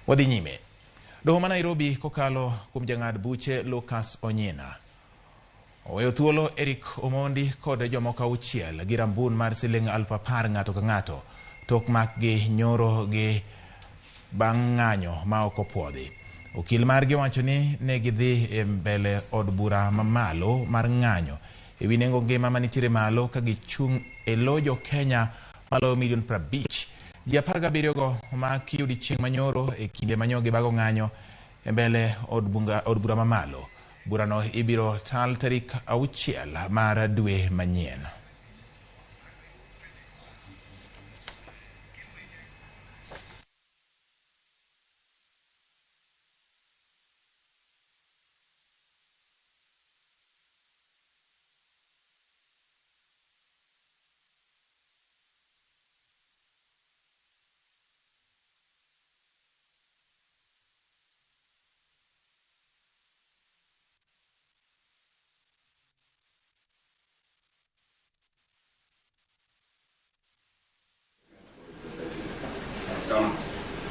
Wadhi nyime. Doho ma Nairobi kokalo kuom jang'ad buche Lucas Onyina oweyo thuolo Erick Omondi kod jomoko auchiel gi rambun mar siling 10,000 ng'ato ka ng'ato tok makgi nyoro gi bang' ng'anyo ma ok opuodhi. Okil margi wacho ni ne gidhi e mbele od bura mamalo mar ng'anyo e wi nengo ngima manitiere malo ka gichung' e lo jo Kenya malo milion 50. Ji 17 go omaki odiechieng' manyoro e kinde manyo gibago ng'anyo e mbele od bura mamalo. Burano ibiro tal tarik 6 mar dwe manyien.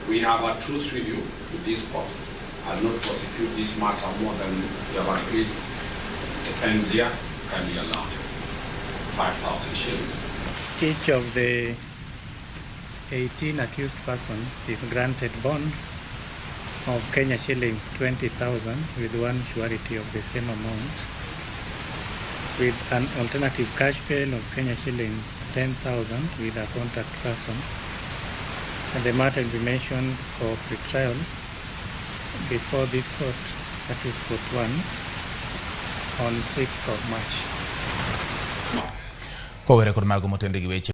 We have a truce with you with this court. I'll not prosecute this matter more than we have agreed. The fines here can be allowed 5,000 shillings. Each of the 18 accused persons is granted bond of Kenya shillings 20,000 with one surety of the same amount, with an alternative cash bail of Kenya shillings 10,000 with a contact person. And the matter will be mentioned for pre-trial before this court, that is court 1, on 6th of March. Kowere kod mago motende gi weche